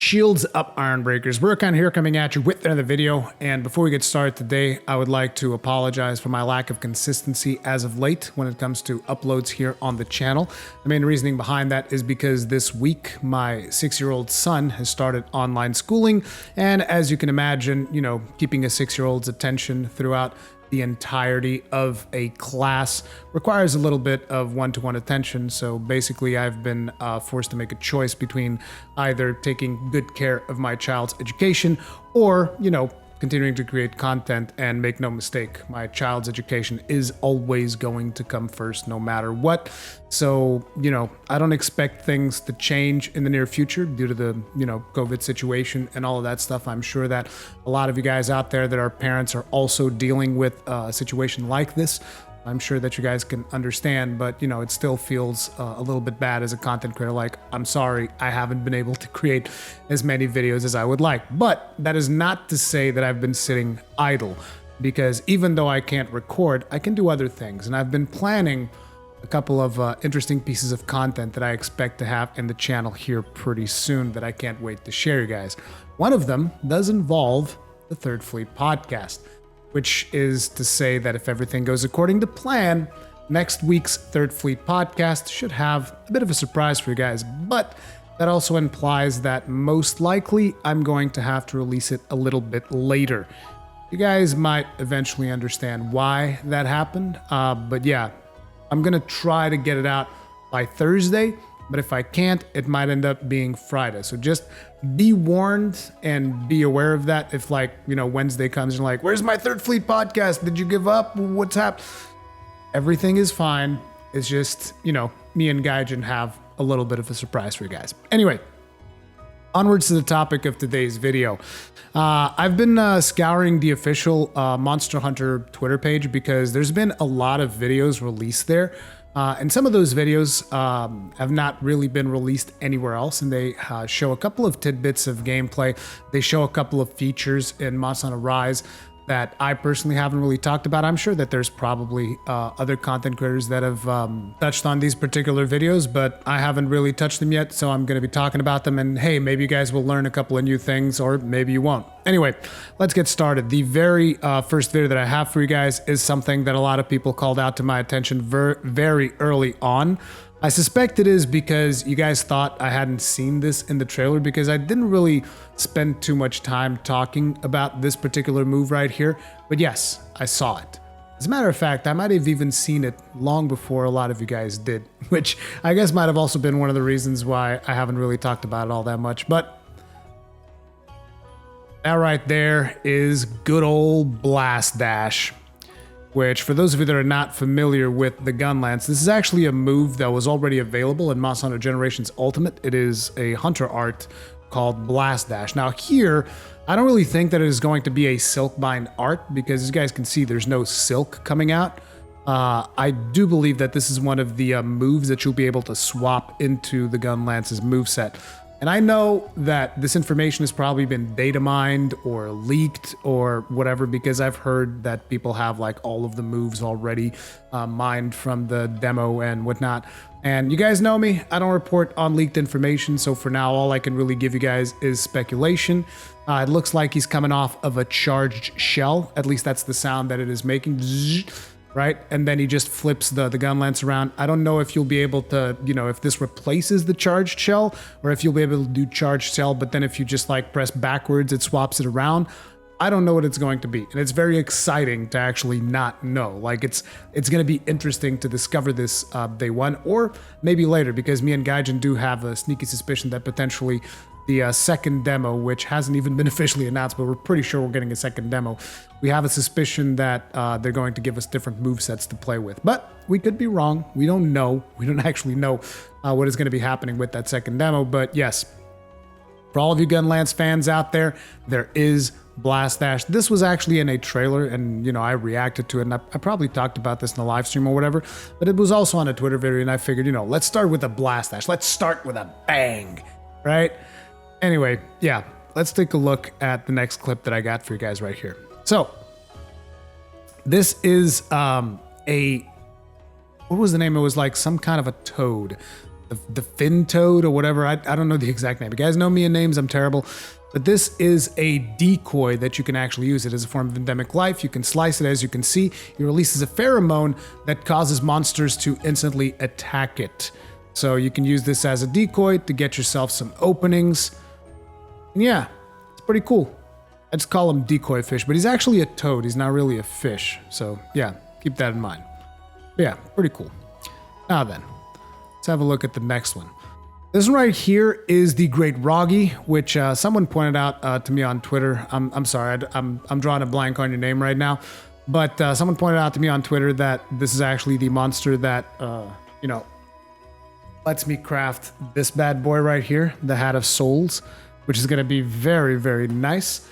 Shields up, Ironbreakers. Rurikhan here coming at you with another video. And before we get started today, I would like to apologize for my lack of consistency as of late when it comes to uploads here on the channel. The main reasoning behind that is because this week, my 6-year-old son has started online schooling. And as you can imagine, keeping a 6-year-old's attention throughout the entirety of a class requires a little bit of one-to-one attention. So basically I've been forced to make a choice between either taking good care of my child's education or, continuing to create content. And make no mistake, my child's education is always going to come first no matter what. So, I don't expect things to change in the near future due to the, COVID situation and all of that stuff. I'm sure that a lot of you guys out there that are parents are also dealing with a situation like this. I'm sure that you guys can understand, but it still feels a little bit bad as a content creator. Like, I'm sorry, I haven't been able to create as many videos as I would like. But that is not to say that I've been sitting idle, because even though I can't record, I can do other things. And I've been planning a couple of interesting pieces of content that I expect to have in the channel here pretty soon that I can't wait to share, you guys. One of them does involve the Third Fleet podcast, which is to say that if everything goes according to plan, next week's Third Fleet podcast should have a bit of a surprise for you guys. But that also implies that most likely I'm going to have to release it a little bit later. You guys might eventually understand why that happened. But yeah, I'm going to try to get it out by Thursday. But if I can't, it might end up being Friday. So just be warned and be aware of that. If Wednesday comes and you're like, where's my Third Fleet podcast? Did you give up? What's happened? Everything is fine. It's just, me and Gaijin have a little bit of a surprise for you guys. Anyway, onwards to the topic of today's video. I've been scouring the official Monster Hunter Twitter page because there's been a lot of videos released there. And some of those videos have not really been released anywhere else, and they show a couple of tidbits of gameplay. They show a couple of features in Monster Hunter Rise that I personally haven't really talked about. I'm sure that there's probably other content creators that have touched on these particular videos, but I haven't really touched them yet, so I'm going to be talking about them. And hey, maybe you guys will learn a couple of new things, or maybe you won't. Anyway, let's get started. The very first video that I have for you guys is something that a lot of people called out to my attention very early on. I suspect it is because you guys thought I hadn't seen this in the trailer, because I didn't really spend too much time talking about this particular move right here. But yes, I saw it. As a matter of fact, I might have even seen it long before a lot of you guys did, which I guess might have also been one of the reasons why I haven't really talked about it all that much. But that right there is good old Blast Dash, which, for those of you that are not familiar with the Gunlance, this is actually a move that was already available in Monster Hunter Generations Ultimate. It is a hunter art called Blast Dash. Now here, I don't really think that it is going to be a Silkbind art, because as you guys can see, there's no silk coming out. I do believe that this is one of the moves that you'll be able to swap into the Gunlance's moveset. And I know that this information has probably been data mined or leaked or whatever, because I've heard that people have all of the moves already mined from the demo and whatnot. And you guys know me, I don't report on leaked information. So for now, all I can really give you guys is speculation. It looks like he's coming off of a charged shell. At least that's the sound that it is making. Right? And then he just flips the Gunlance around. I don't know if you'll be able to, if this replaces the charged shell, or if you'll be able to do charged shell, but then if you just press backwards, it swaps it around. I don't know what it's going to be. And it's very exciting to actually not know. It's going to be interesting to discover this day one, or maybe later, because me and Gaijin do have a sneaky suspicion that potentially the second demo, which hasn't even been officially announced, but we're pretty sure we're getting a second demo. We have a suspicion that they're going to give us different movesets to play with. But we could be wrong. We don't know. We don't actually know what is going to be happening with that second demo. But yes, for all of you Gunlance fans out there, there is Blast Dash. This was actually in a trailer, and I reacted to it, and I probably talked about this in the live stream or whatever, but it was also on a Twitter video, and I figured, let's start with a Blast Dash. Let's start with a bang, right? Anyway, yeah, let's take a look at the next clip that I got for you guys right here. So, this is what was the name? It was some kind of a toad. the fin toad or whatever. I don't know the exact name. You guys know me in names, I'm terrible. But this is a decoy that you can actually use. It is a form of endemic life. You can slice it, as you can see. It releases a pheromone that causes monsters to instantly attack it. So you can use this as a decoy to get yourself some openings. And yeah, it's pretty cool. I just call him decoy fish, but he's actually a toad. He's not really a fish. So yeah, keep that in mind. But yeah, pretty cool. Now then, let's have a look at the next one. This one right here is the Great Roggy, which someone pointed out to me on Twitter. I'm sorry, I'm drawing a blank on your name right now, but someone pointed out to me on Twitter that this is actually the monster that you know, lets me craft this bad boy right here, the Hat of Souls, which is going to be very, very nice.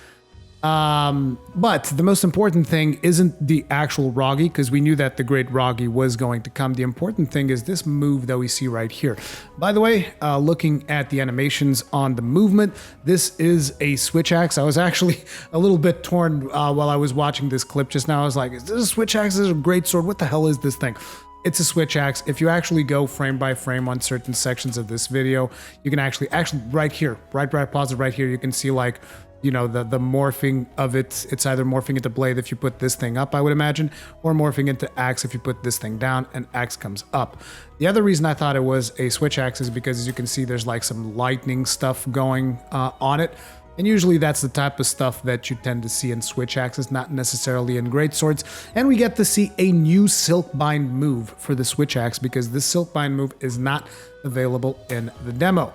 But the most important thing isn't the actual Roggy, because we knew that the Great Roggy was going to come. The important thing is this move that we see right here. By the way, looking at the animations on the movement, this is a switch axe. I was actually a little bit torn while I was watching this clip just now. I was like, is this a switch axe? Is this a great sword? What the hell is this thing? It's a switch axe. If you actually go frame by frame on certain sections of this video, you can actually right here, right pause it right here, you can see like, you know, the morphing of it. It's either morphing into blade if you put this thing up, I would imagine, or morphing into axe if you put this thing down and axe comes up. The other reason I thought it was a switch axe is because, as you can see, there's like some lightning stuff going on it. And usually that's the type of stuff that you tend to see in switch axes, not necessarily in greatswords. And we get to see a new Silkbind move for the switch axe, because this Silkbind move is not available in the demo.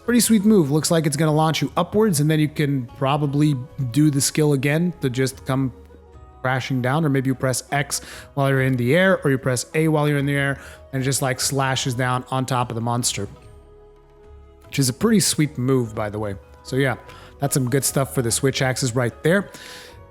Pretty sweet move. Looks like it's going to launch you upwards, and then you can probably do the skill again to just come crashing down, or maybe you press X while you're in the air, or you press A while you're in the air, and it just like slashes down on top of the monster, which is a pretty sweet move, by the way. So yeah, that's some good stuff for the switch axes right there.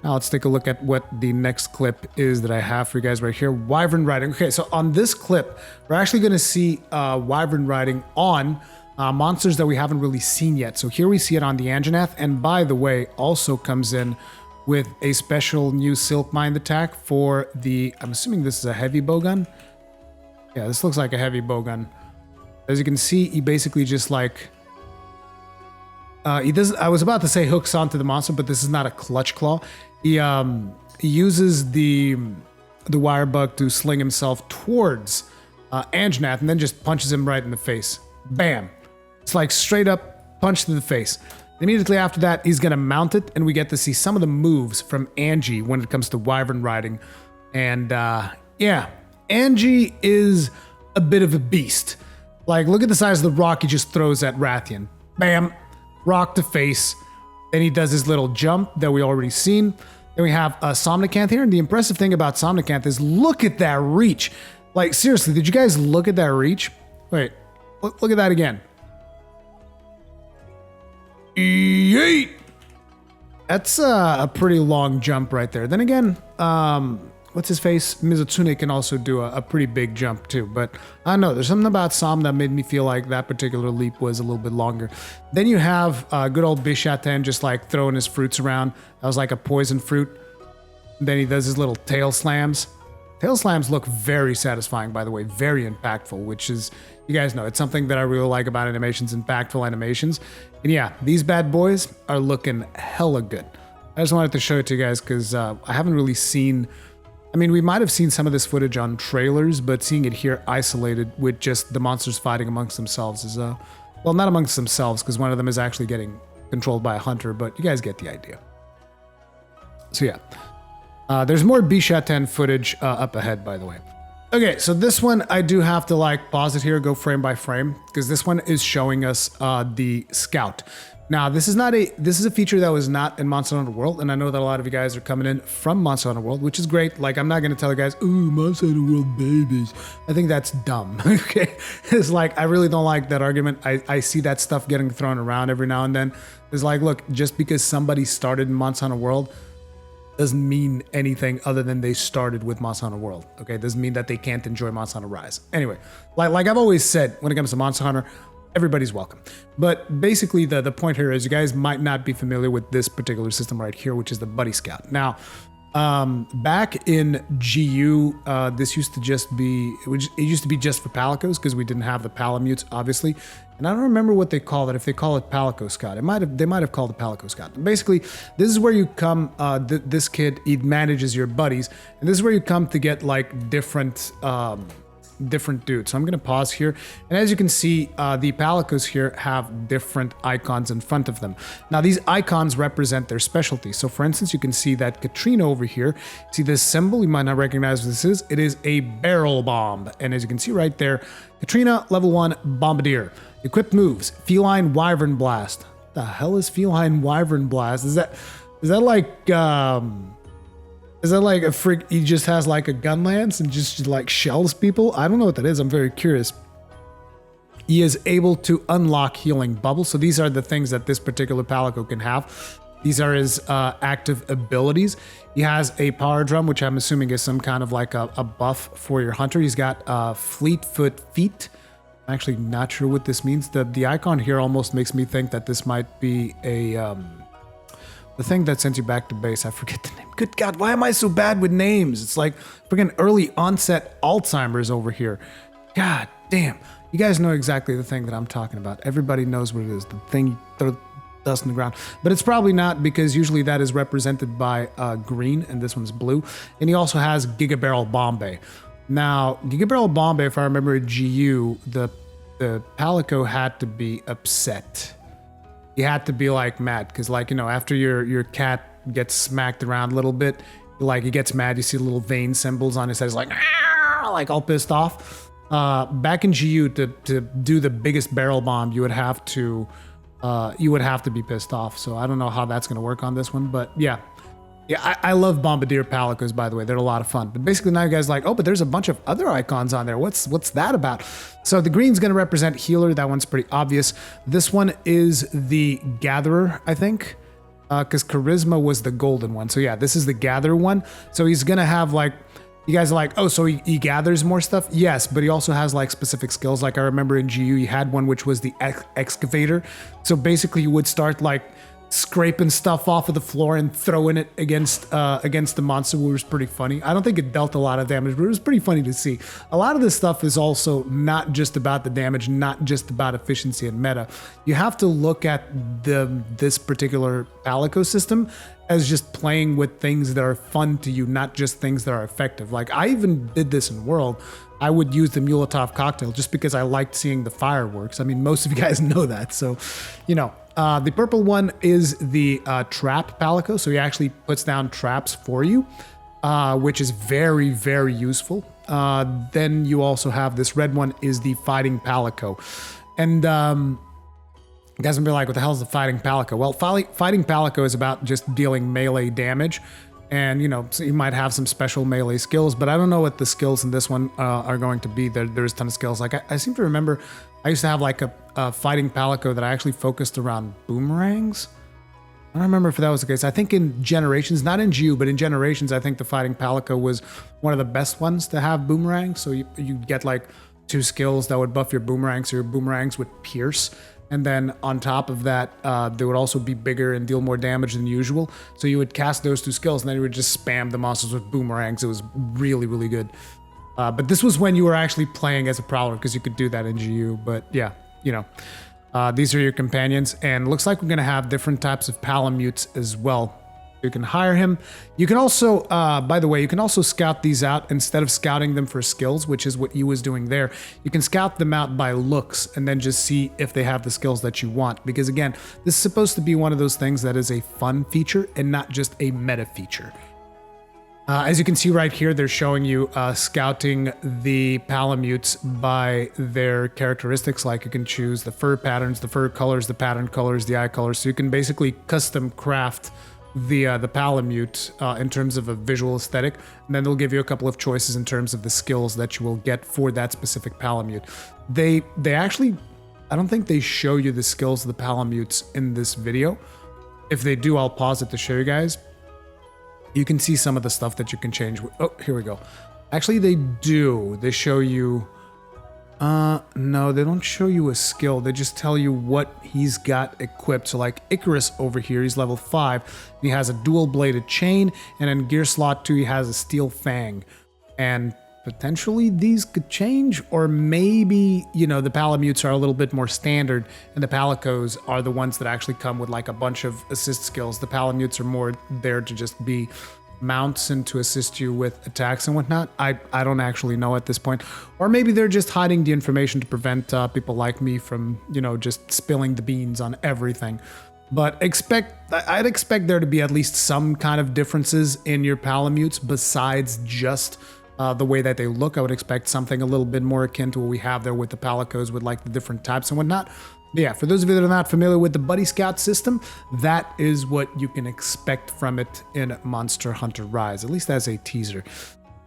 Now let's take a look at what the next clip is that I have for you guys right here. Wyvern riding. Okay, so on this clip, we're actually going to see Wyvern riding on monsters that we haven't really seen yet. So here we see it on the Anjanath, and by the way, also comes in with a special new Silkbind attack for the, I'm assuming this is a heavy bowgun. Yeah, this looks like a heavy bowgun. As you can see, he basically just like, he doesn't, I was about to say hooks onto the monster, but this is not a clutch claw. He uses the wire bug to sling himself towards Anjanath, and then just punches him right in the face. Bam. It's like straight up punch to the face. Immediately after that, he's going to mount it, and we get to see some of the moves from Angie when it comes to Wyvern riding. And yeah, Angie is a bit of a beast. Like, look at the size of the rock he just throws at Rathian. Bam. Rock to face. Then he does his little jump that we already seen. Then we have Somnicanth here, and the impressive thing about Somnicanth is look at that reach. Like, seriously, did you guys look at that reach? Wait, look at that again. Yeet! That's a pretty long jump right there. Then again, what's his face? Mizutsune can also do a pretty big jump too. But I don't know, there's something about Som that made me feel like that particular leap was a little bit longer. Then you have good old Bishaten just like throwing his fruits around. That was like a poison fruit. And then he does his little tail slams. Tail slams look very satisfying, by the way, very impactful, which is, you guys know, it's something that I really like about animations, impactful animations. And yeah, these bad boys are looking hella good. I just wanted to show it to you guys because I haven't really seen, I mean, we might have seen some of this footage on trailers, but seeing it here isolated with just the monsters fighting amongst themselves is, well, not amongst themselves, because one of them is actually getting controlled by a hunter, but you guys get the idea. So yeah. There's more Bishaten footage up ahead, by the way. Okay, so this one I do have to like pause it here, go frame by frame, because this one is showing us the Scout. Now, this is a feature that was not in Monster Hunter World, and I know that a lot of you guys are coming in from Monster Hunter World, which is great. Like, I'm not going to tell you guys, ooh, Monster Hunter World babies. I think that's dumb, okay? It's like, I really don't like that argument. I see that stuff getting thrown around every now and then. It's like, look, just because somebody started in Monster Hunter World doesn't mean anything other than they started with Monster Hunter World, okay? Doesn't mean that they can't enjoy Monster Hunter Rise. Anyway, like I've always said, when it comes to Monster Hunter, everybody's welcome. But basically, the point here is you guys might not be familiar with this particular system right here, which is the Buddy Scout. Now, Back in GU, this used to just be, it used to be just for Palicos because we didn't have the palamutes, obviously. And I don't remember what they call it, if they call it Palico Scout. They might have called it Palico Scout. Basically, this is where you come, this kid, he manages your buddies, and this is where you come to get like different dudes. So I'm going to pause here. And as you can see, the Palicos here have different icons in front of them. Now, these icons represent their specialty. So for instance, you can see that Katrina over here, see this symbol? You might not recognize what this is. It is a barrel bomb. And as you can see right there, Katrina, level 1, Bombardier. Equipped moves, Feline Wyvern Blast. What the hell is Feline Wyvern Blast? Is that like, is that like a freak? He just has like a gunlance and just like shells people? I don't know what that is. I'm very curious. He is able to unlock healing bubbles. So these are the things that this particular Palico can have. These are his active abilities. He has a power drum, which I'm assuming is some kind of like a buff for your hunter. He's got fleet foot feet. I'm actually not sure what this means. The icon here almost makes me think that this might be a the thing that sends you back to base. I forget the name. Good God, why am I so bad with names? It's like freaking early onset Alzheimer's over here. God damn. You guys know exactly the thing that I'm talking about. Everybody knows what it is. The thing you throw dust in the ground. But it's probably not, because usually that is represented by green and this one's blue. And he also has Giga Barrel Bombay. Now, Giga Barrel Bombay, if I remember GU, the Palico had to be upset. He had to be like mad, because like, you know, after your cat gets smacked around a little bit, like he gets mad, you see little vein symbols on his head, he's like all pissed off. Back in GU, to do the biggest barrel bomb, you would have to be pissed off. So I don't know how that's going to work on this one, but yeah. Yeah, I love Bombardier Palicos, by the way. They're a lot of fun. But basically now you guys are like, oh, but there's a bunch of other icons on there. What's that about? So the green's going to represent healer. That one's pretty obvious. This one is the gatherer, I think, because charisma was the golden one. So yeah, this is the gatherer one. So he's going to have like, you guys are like, oh, so he gathers more stuff? Yes, but he also has like specific skills. Like I remember in GU, he had one which was the excavator. So basically you would start like scraping stuff off of the floor and throwing it against the monster, which was pretty funny. I don't think it dealt a lot of damage, but it was pretty funny to see. A lot of this stuff is also not just about the damage, not just about efficiency and meta. You have to look at this particular Palico system as just playing with things that are fun to you, not just things that are effective. Like I even did this in World. I would use the Molotov cocktail just because I liked seeing the fireworks. I mean, most of you guys know that, so you know. The purple one is the trap Palico, so he actually puts down traps for you, which is very, very useful. Then you also have this red one is the fighting Palico. And you guys will be like, what the hell is the fighting Palico? Well, fighting Palico is about just dealing melee damage. And, you know, so you might have some special melee skills, but I don't know what the skills in this one are going to be. There's a ton of skills. Like, I seem to remember I used to have like a fighting Palico that I actually focused around boomerangs. I don't remember if that was the case. I think in Generations, not in GU, but in Generations, I think the fighting Palico was one of the best ones to have boomerangs. So you get like 2 skills that would buff your boomerangs, so your boomerangs would pierce. And then on top of that, they would also be bigger and deal more damage than usual. So you would cast those 2 skills and then you would just spam the monsters with boomerangs. It was really, really good. But this was when you were actually playing as a Prowler, because you could do that in GU. But yeah, you know, these are your companions. And it looks like we're going to have different types of palamutes as well. You can hire him. You can also, by the way, you can also scout these out instead of scouting them for skills, which is what you was doing there. You can scout them out by looks and then just see if they have the skills that you want. Because again, this is supposed to be one of those things that is a fun feature and not just a meta feature. As you can see right here, they're showing you scouting the palamutes by their characteristics. Like you can choose the fur patterns, the fur colors, the pattern colors, the eye colors. So you can basically custom craft the palamute in terms of a visual aesthetic, and then they'll give you a couple of choices in terms of the skills that you will get for that specific palamute. They actually, I don't think they show you the skills of the palamutes in this video. If they do, I'll pause it to show you guys. You can see some of the stuff that you can change. Oh, here we go. Actually, they do. They show you No, they don't show you a skill. They just tell you what he's got equipped. So like Icarus over here, he's level 5. He has a dual-bladed chain, and in gear slot 2, he has a steel fang. And potentially these could change, or maybe, you know, the palamutes are a little bit more standard, and the palicos are the ones that actually come with like a bunch of assist skills. The palamutes are more there to just be mounts and to assist you with attacks and whatnot. I don't actually know at this point. Or maybe they're just hiding the information to prevent people like me from, you know, just spilling the beans on everything. But I'd expect there to be at least some kind of differences in your palamutes besides just the way that they look. I would expect something a little bit more akin to what we have there with the palicos, with like the different types and whatnot. But yeah, for those of you that are not familiar with the Buddy Scout system, that is what you can expect from it in Monster Hunter Rise, at least as a teaser.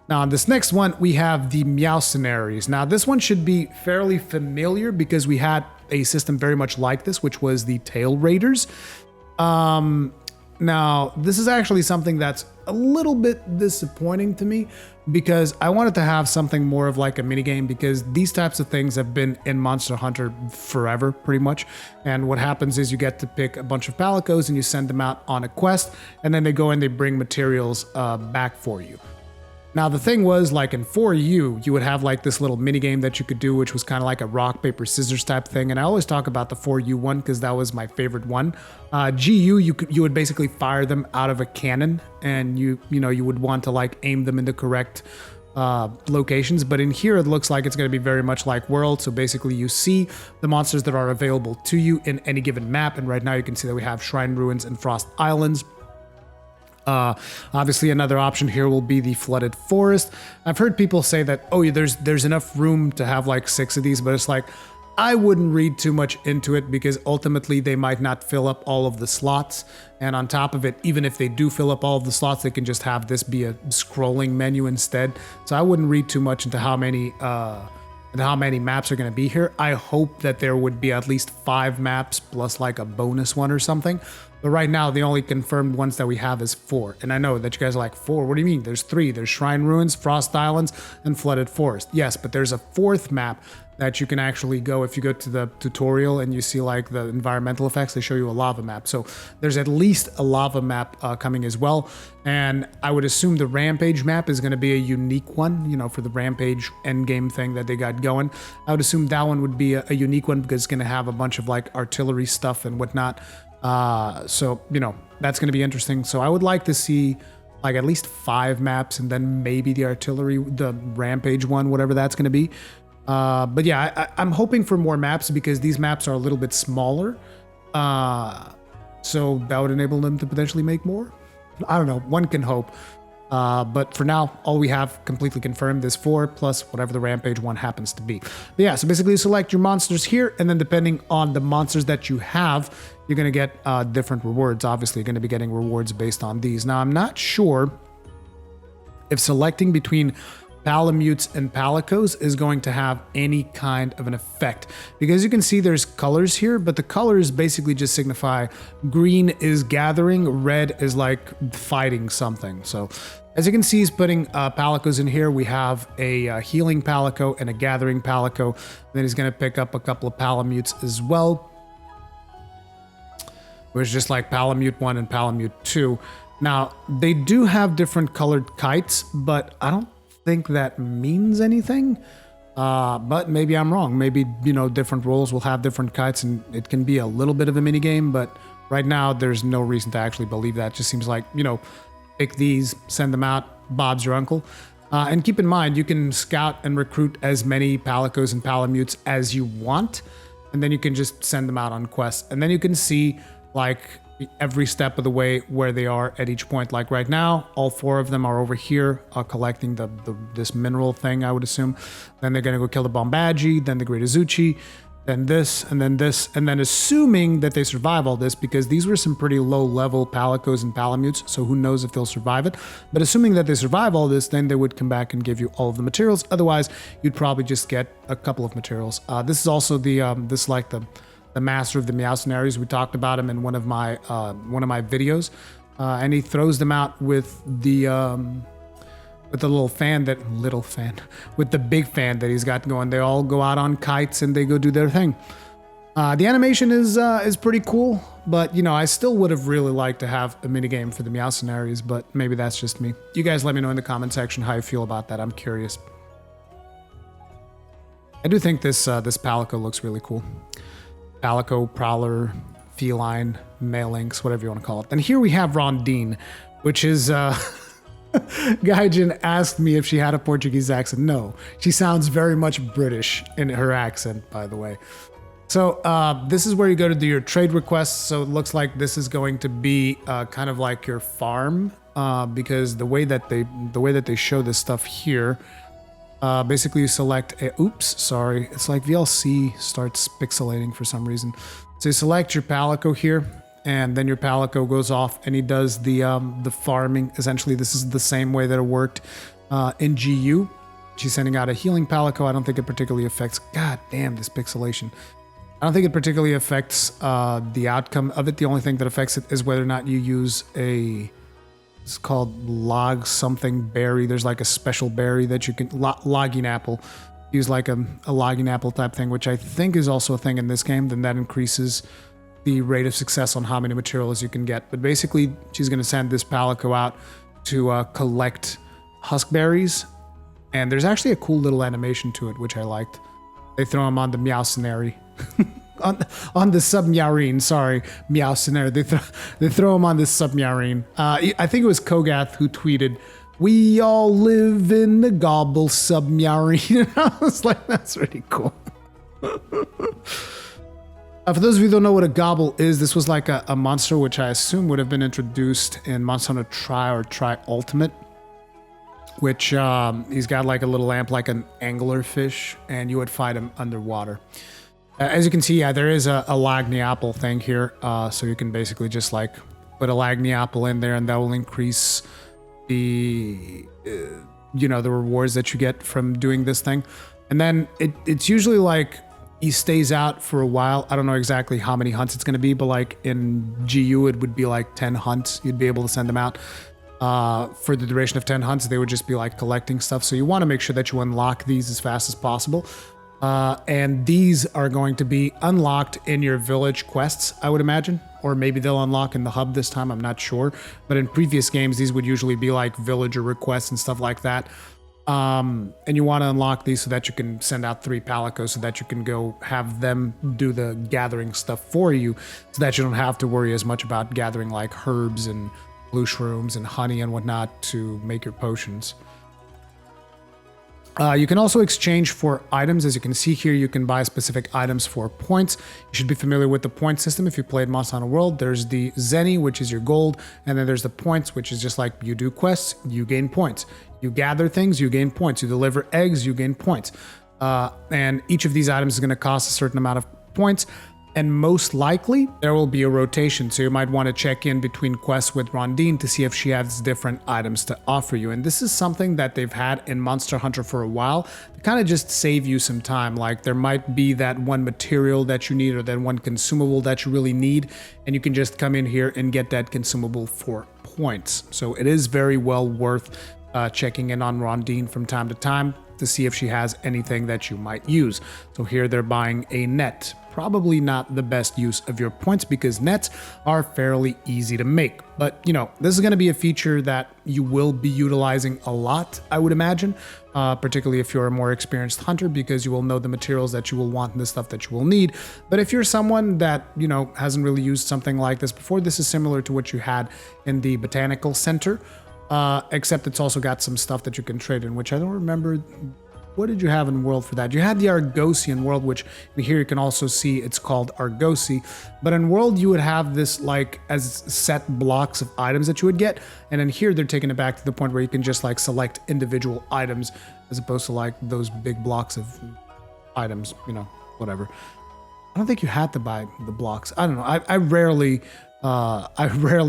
Now on this next one, we have the Meowcenaries. Now this one should be fairly familiar because we had a system very much like this, which was the Tail Raiders. Now, this is actually something that's a little bit disappointing to me because I wanted to have something more of like a minigame, because these types of things have been in Monster Hunter forever, pretty much. And what happens is you get to pick a bunch of palicos and you send them out on a quest, and then they go and they bring materials back for you. Now, the thing was, like in 4U, you would have like this little mini game that you could do, which was kind of like a rock, paper, scissors type thing. And I always talk about the 4U one because that was my favorite one. GU, you would basically fire them out of a cannon, and you would want to like aim them in the correct locations. But in here, it looks like it's going to be very much like World. So basically, you see the monsters that are available to you in any given map. And right now, you can see that we have Shrine Ruins and Frost Islands. Obviously, another option here will be the Flooded Forest. I've heard people say that, oh, there's enough room to have like 6 of these, but it's like, I wouldn't read too much into it because ultimately they might not fill up all of the slots. And on top of it, even if they do fill up all of the slots, they can just have this be a scrolling menu instead. So I wouldn't read too much into how many maps are going to be here. I hope that there would be at least 5 maps plus like a bonus one or something. But right now, the only confirmed ones that we have is 4. And I know that you guys are like, 4? What do you mean? There's 3. There's Shrine Ruins, Frost Islands, and Flooded Forest. Yes, but there's a 4th map that you can actually go. If you go to the tutorial and you see like the environmental effects, they show you a lava map. So there's at least a lava map coming as well. And I would assume the Rampage map is going to be a unique one, you know, for the Rampage endgame thing that they got going. I would assume that one would be a unique one because it's going to have a bunch of like artillery stuff and whatnot. So, you know, that's going to be interesting. So I would like to see like at least 5 maps and then maybe the artillery, the Rampage one, whatever that's going to be. But yeah, I'm hoping for more maps because these maps are a little bit smaller. So that would enable them to potentially make more. I don't know. One can hope. But for now, all we have completely confirmed is 4 plus whatever the Rampage one happens to be. But yeah, so basically you select your monsters here, and then depending on the monsters that you have, you're going to get different rewards. Obviously, you're going to be getting rewards based on these. Now, I'm not sure if selecting between palamutes and palicos is going to have any kind of an effect, because you can see there's colors here, but the colors basically just signify green is gathering, red is like fighting something. So as you can see, he's putting palicos in here. We have a healing palico and a gathering palico. Then he's going to pick up a couple of palamutes as well, which is just like palamute 1 and palamute 2. Now they do have different colored kites, but I don't think that means anything, but maybe I'm wrong. Maybe, you know, different roles will have different kites and it can be a little bit of a mini game, but right now there's no reason to actually believe that. It just seems like, you know, pick these, send them out, Bob's your uncle. And keep in mind, you can scout and recruit as many palicos and palamutes as you want, and then you can just send them out on quests, and then you can see like every step of the way where they are at each point. Like right now, all 4 of them are over here collecting this mineral thing, I would assume. Then they're going to go kill the Bombadji, then the Great Azuchi, then this, and then this, and then assuming that they survive all this, because these were some pretty low-level palicos and palamutes, so who knows if they'll survive it. But assuming that they survive all this, then they would come back and give you all of the materials. Otherwise, you'd probably just get a couple of materials. This is also the master of the Meowcenaries. We talked about him in one of my videos, and he throws them out with the with the little fan with the big fan that he's got going. They all go out on kites and they go do their thing. The animation is pretty cool, but you know, I still would have really liked to have a minigame for the Meowcenaries, but maybe that's just me. You guys let me know in the comment section how you feel about that. I'm curious. I do think this Palico looks really cool. Palico, Prowler, Feline, Male Lynx, whatever you want to call it. And here we have Rondine, which is Gaijin asked me if she had a Portuguese accent. No, she sounds very much British in her accent, by the way. So this is where you go to do your trade requests. So it looks like this is going to be kind of like your farm, because the way that they show this stuff here, basically you select a, oops, sorry, it's like VLC starts pixelating for some reason. So you select your Palico here, and then your Palico goes off and he does the farming. Essentially, this is the same way that it worked in GU. She's sending out a healing Palico. I don't think it particularly affects, god damn this pixelation. I don't think it particularly affects the outcome of it. The only thing that affects it is whether or not you use a, it's called log something berry. There's like a special berry that you can, logging apple. Use like a logging apple type thing, which I think is also a thing in this game. Then that increases the rate of success on how many materials you can get. But basically, she's going to send this Palico out to collect huskberries. And there's actually a cool little animation to it, which I liked. They throw them on the Meowcenary. on the submarine, sorry, Meowcenary. They throw them on this submarine. I think it was Kogath who tweeted, "We all live in the gobble submarine." And I was like, that's really cool. For those of you who don't know what a gobble is, this was like a monster which I assume would have been introduced in Monster Hunter Tri or Tri Ultimate, which he's got like a little lamp, like an anglerfish, and you would fight him underwater. As you can see, yeah, there is a Lagni apple thing here, so you can basically just like put a Lagni apple in there, and that will increase the you know, the rewards that you get from doing this thing. And then it's usually like he stays out for a while. I don't know exactly how many hunts it's going to be, but like in GU it would be like 10 hunts. You'd be able to send them out for the duration of 10 hunts. They would just be like collecting stuff, so you want to make sure that you unlock these as fast as possible. And these are going to be unlocked in your village quests, I would imagine. Or maybe they'll unlock in the hub this time, I'm not sure. But in previous games, these would usually be like villager requests and stuff like that. And you want to unlock these so that you can send out 3 Palicos, so that you can go have them do the gathering stuff for you, so that you don't have to worry as much about gathering like herbs and blue shrooms and honey and whatnot to make your potions. You can also exchange for items. As you can see here, you can buy specific items for points. You should be familiar with the point system if you played Monster Hunter World. There's the Zenny, which is your gold, and then there's the points, which is just like you do quests, you gain points. You gather things, you gain points. You deliver eggs, you gain points. And each of these items is going to cost a certain amount of points. And most likely, there will be a rotation, so you might want to check in between quests with Rondine to see if she has different items to offer you. And this is something that they've had in Monster Hunter for a while to kind of just save you some time. Like there might be that one material that you need or that one consumable that you really need, and you can just come in here and get that consumable for points. So it is very well worth checking in on Rondine from time to time to see if she has anything that you might use. So here they're buying a net. Probably not the best use of your points because nets are fairly easy to make. But, you know, this is going to be a feature that you will be utilizing a lot, I would imagine, particularly if you're a more experienced hunter, because you will know the materials that you will want and the stuff that you will need. But if you're someone that, you know, hasn't really used something like this before, this is similar to what you had in the Botanical Center, except it's also got some stuff that you can trade in, which I don't remember. What did you have in World for that? You had the Argosian World, which here you can also see it's called Argosy. But in World, you would have this like as set blocks of items that you would get. And then here they're taking it back to the point where you can just like select individual items as opposed to like those big blocks of items, you know, whatever. I don't think you had to buy the blocks. I don't know. I rarely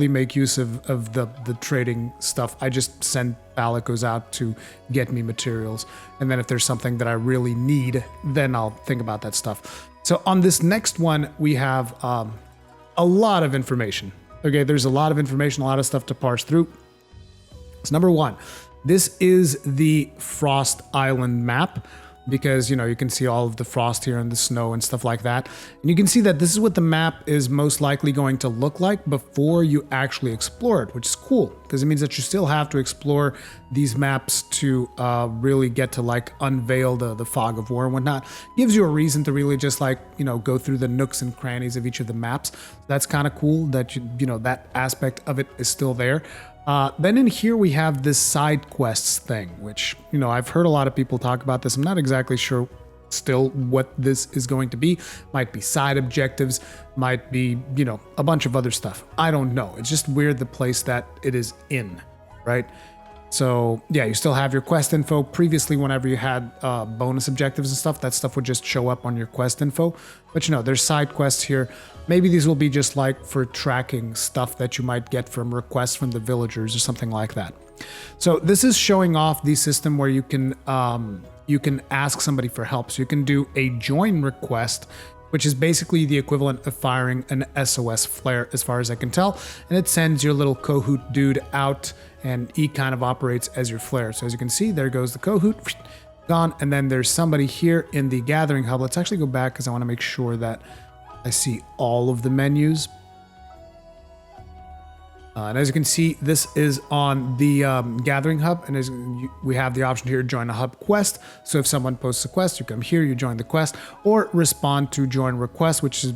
make use of the trading stuff. I just send Palicos out to get me materials. And then if there's something that I really need, then I'll think about that stuff. So on this next one, we have a lot of information. Okay, there's a lot of information, a lot of stuff to parse through. So number one, This is the Frost Island map because, you know, you can see all of the frost here and the snow and stuff like that. And you can see that this is what the map is most likely going to look like before you actually explore it, which is cool because it means that you still have to explore these maps to really get to like unveil the fog of war and whatnot. Gives you a reason to really just like, you know, go through the nooks and crannies of each of the maps. That's kind of cool that, you know, that aspect of it is still there. Then in here we have this side quests thing, which, you know, I've heard a lot of people talk about this. I'm not exactly sure still what this is going to be. Might be side objectives, might be, you know, a bunch of other stuff. I don't know. It's just weird the place that it is in, right? So yeah, you still have your quest info. Previously, whenever you had bonus objectives and stuff, that stuff would just show up on your quest info. But you know, there's side quests here. Maybe these will be just like for tracking stuff that you might get from requests from the villagers or something like that. So this is showing off the system where you can ask somebody for help. So you can do a join request, which is basically the equivalent of firing an SOS flare as far as I can tell. And it sends your little Kahoot dude out and he kind of operates as your flare. So as you can see, there goes the Kahoot, gone. And then there's somebody here in the gathering hub. Let's actually go back because I want to make sure that I see all of the menus. And as you can see, this is on the gathering hub, and as we have the option here, join a hub quest. So if someone posts a quest, you come here, you join the quest, or respond to join request, which is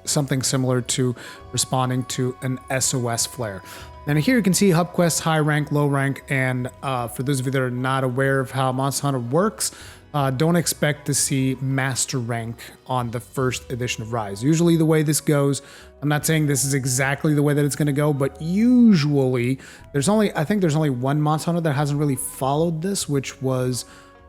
something similar to responding to an SOS flare. And here you can see hub quests, high rank, low rank, and for those of you that are not aware of how Monster Hunter works, don't expect to see master rank on the first edition of Rise. Usually the way this goes, I'm not saying this is exactly the way that it's going to go, but usually I think there's only one Monster Hunter that hasn't really followed this, which was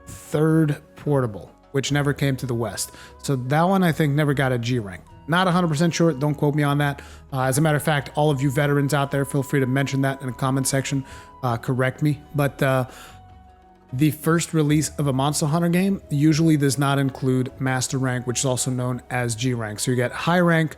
Third Portable, which never came to the West. So that one I think never got a G rank. Not 100% sure, don't quote me on that. As a matter of fact, all of you veterans out there, feel free to mention that in the comment section, correct me. But the first release of a Monster Hunter game usually does not include Master Rank, which is also known as G Rank. So you get high rank,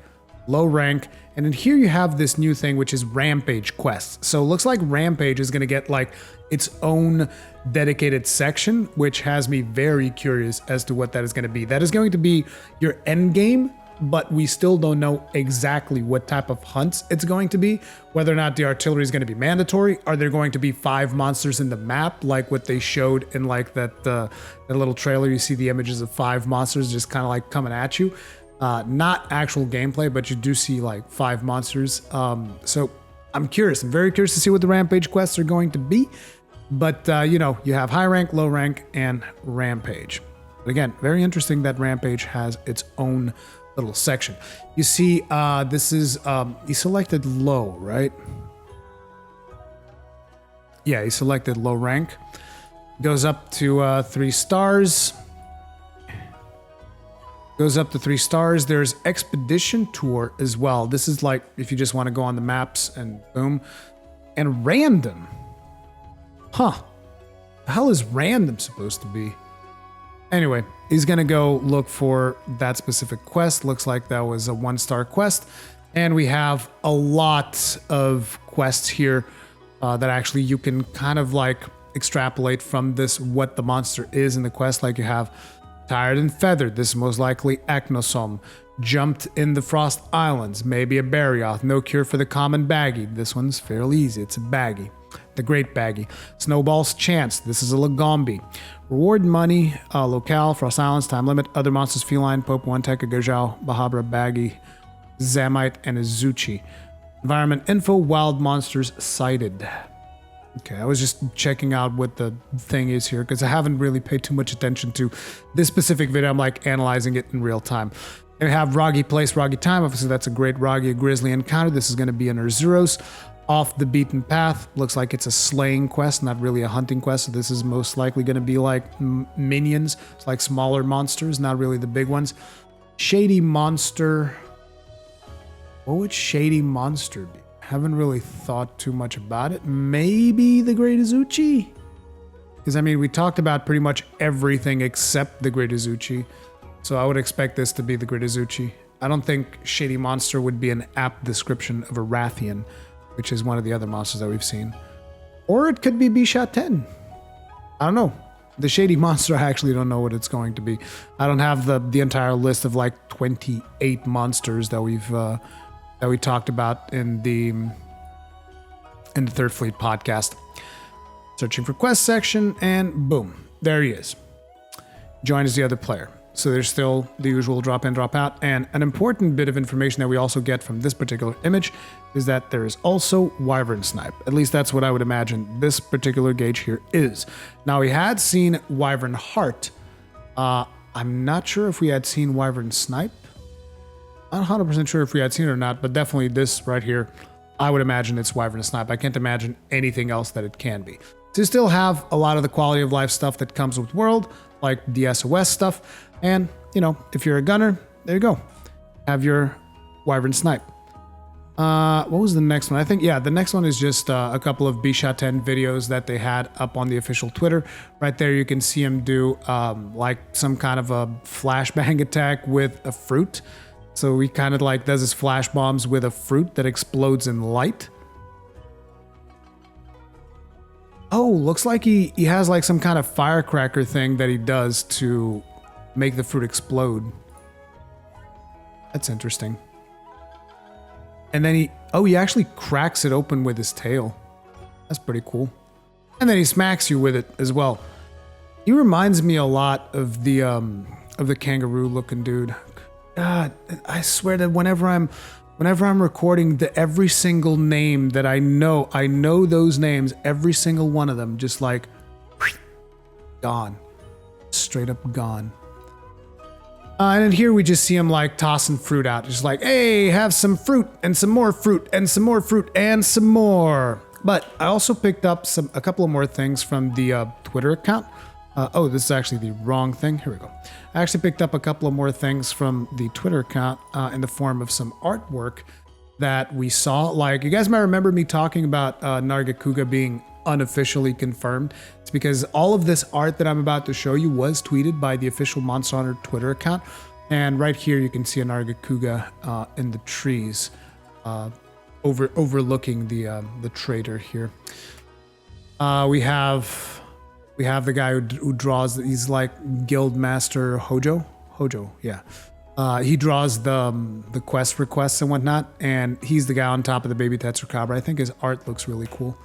low rank, and in here you have this new thing, which is Rampage quests. So it looks like Rampage is going to get like its own dedicated section, which has me very curious as to what that is going to be. That is going to be your end game, but we still don't know exactly what type of hunts it's going to be, whether or not the artillery is going to be mandatory. Are there going to be 5 monsters in the map like what they showed in like that little trailer? You see the images of 5 monsters just kind of like coming at you. Not actual gameplay, but you do see like 5 monsters. So I'm curious. I'm very curious to see what the Rampage quests are going to be. But, you know, you have high rank, low rank, and Rampage. But again, very interesting that Rampage has its own little section. You see, this is, he selected low, right? Yeah, he selected low rank. Goes up to 3 stars. Goes up to 3 stars. There's Expedition Tour as well. This is like if you just want to go on the maps and boom. And random. Huh. The hell is random supposed to be? Anyway, he's going to go look for that specific quest. Looks like that was a 1-star quest. And we have a lot of quests here that actually you can kind of like extrapolate from this what the monster is in the quest. Like you have Tired and Feathered. This is most likely Acnosom. Jumped in the Frost Islands. Maybe a Barioth. No Cure for the Common Baggy. This one's fairly easy. It's a Baggy. The Great Baggy. Snowball's Chance. This is a Lagombi. Reward Money, Locale, Frost Islands, Time Limit, Other Monsters, Feline, Pope, One Teka, Gajao, Bahabra, Baggy, Zamite, and Azuchi. Environment Info, Wild Monsters Sighted. Okay, I was just checking out what the thing is here because I haven't really paid too much attention to this specific video. I'm like analyzing it in real time. And we have Roggy Place, Roggy Time. Obviously, that's a great Roggy, a Grizzly encounter. This is going to be an Urzuros. Off the Beaten Path. Looks like it's a slaying quest, not really a hunting quest. So this is most likely going to be like minions. It's like smaller monsters, not really the big ones. Shady Monster. What would Shady Monster be? Haven't really thought too much about it. Maybe the Great Azuchi? Because I mean, we talked about pretty much everything except the Great Azuchi. So I would expect this to be the Great Azuchi. I don't think Shady Monster would be an apt description of a Rathian, which is one of the other monsters that we've seen. Or it could be Bishaten. I don't know. The shady monster, I actually don't know what it's going to be. I don't have the entire list of like 28 monsters that we talked about in the Third Fleet podcast. Searching for quest section, and boom, there he is. Join as the other player. So there's still the usual drop in, drop out, and an important bit of information that we also get from this particular image is that there is also Wyvern Snipe. At least that's what I would imagine this particular gauge here is. Now, we had seen Wyvern Heart. I'm not sure if we had seen Wyvern Snipe. I'm not 100% sure if we had seen it or not, but definitely this right here, I would imagine it's Wyvern Snipe. I can't imagine anything else that it can be. So you still have a lot of the quality of life stuff that comes with World, like the SOS stuff. And, you know, if you're a gunner, there you go. Have your Wyvern Snipe. What was the next one? I think, yeah, the next one is just a couple of Bishaten videos that they had up on the official Twitter. Right there, you can see him do like some kind of a flashbang attack with a fruit. So he kind of like does his flash bombs with a fruit that explodes in light. Oh, looks like he has like some kind of firecracker thing that he does to make the fruit explode. That's interesting. And then he actually cracks it open with his tail. That's pretty cool. And then he smacks you with it as well. He reminds me a lot of the kangaroo looking dude. God, I swear that whenever I'm recording, every single name that I know those names, every single one of them, just like gone, straight up gone. And here we just see him like tossing fruit out, just like, hey, have some fruit and some more fruit and some more fruit and some more. But I also picked up a couple of more things from the Twitter account. Oh, this is actually the wrong thing. Here we go. I actually picked up a couple of more things from the Twitter account in the form of some artwork that we saw. Like, you guys might remember me talking about Nargacuga being unofficially confirmed. It's because all of this art that I'm about to show you was tweeted by the official Monster Hunter Twitter account. And right here, you can see a Nargacuga in the trees overlooking the trader here. We have the guy who draws, he's like Guild Master Hojo, yeah. He draws the quest requests and whatnot, and he's the guy on top of the baby Tetracabra. I think his art looks really cool.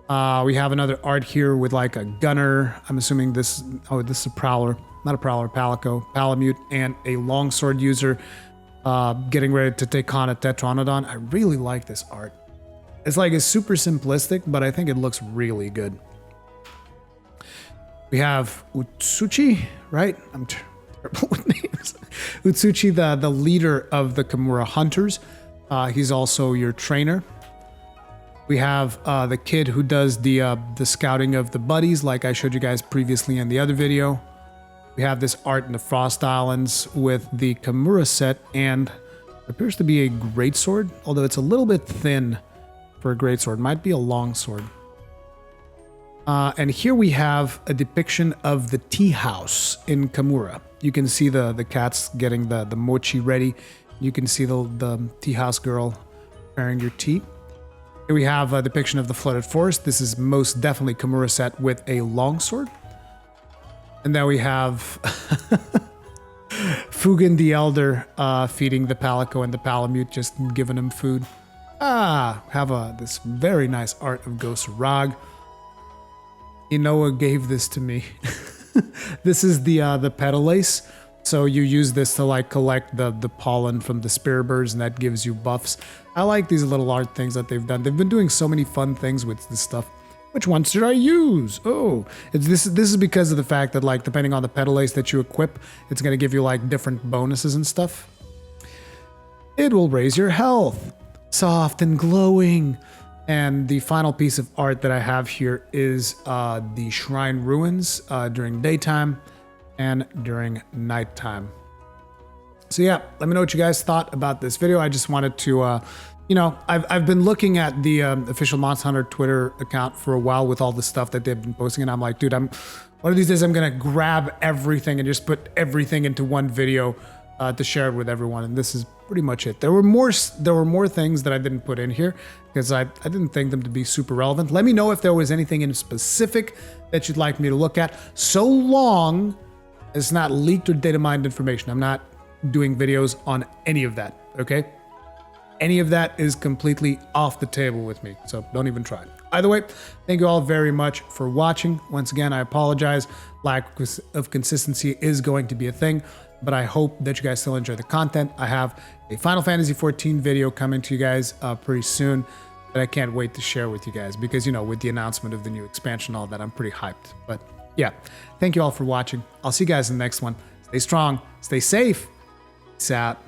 We have another art here with like a gunner. I'm assuming this is a prowler, not a prowler, Palico, palamute, and a longsword user getting ready to take on a Tetranodon. I really like this art. It's super simplistic, but I think it looks really good. We have Utsuchi, right? I'm terrible with names. Utsuchi, the leader of the Kimura Hunters. He's also your trainer. We have the kid who does the scouting of the buddies, like I showed you guys previously in the other video. We have this art in the Frost Islands with the Kimura set, and it appears to be a greatsword, although it's a little bit thin for a greatsword. Might be a longsword. And here we have a depiction of the tea house in Kimura. You can see the cats getting the mochi ready. You can see the tea house girl preparing your tea. Here we have a depiction of the flooded forest. This is most definitely Kimura set with a longsword. And then we have Fugen the Elder feeding the Palico and the Palamute, just giving him food. Have this very nice art of Ghost Rag. Inoa gave this to me. This is the petal lace. So you use this to like collect the pollen from the spear birds, and that gives you buffs. I like these little art things that they've done. They've been doing so many fun things with this stuff. Which ones should I use? Oh, this is because of the fact that like depending on the petal lace that you equip, it's gonna give you like different bonuses and stuff. It will raise your health. Soft and glowing. And the final piece of art that I have here is the shrine ruins during daytime and during nighttime. So yeah, let me know what you guys thought about this video. I just wanted to, I've been looking at the official Monster Hunter Twitter account for a while with all the stuff that they've been posting, and I'm like, dude, one of these days I'm gonna grab everything and just put everything into one video to share it with everyone, and this is pretty much it. There were more things that I didn't put in here because I didn't think them to be super relevant. Let me know if there was anything in specific that you'd like me to look at, so long as it's not leaked or data mined information. I'm not doing videos on any of that, okay? Any of that is completely off the table with me, so don't even try. Either way, thank you all very much for watching. Once again, I apologize. Lack of consistency is going to be a thing, but I hope that you guys still enjoy the content. I have a Final Fantasy XIV video coming to you guys pretty soon that I can't wait to share with you guys because, you know, with the announcement of the new expansion and all that, I'm pretty hyped. But yeah, thank you all for watching. I'll see you guys in the next one. Stay strong, stay safe. Peace out.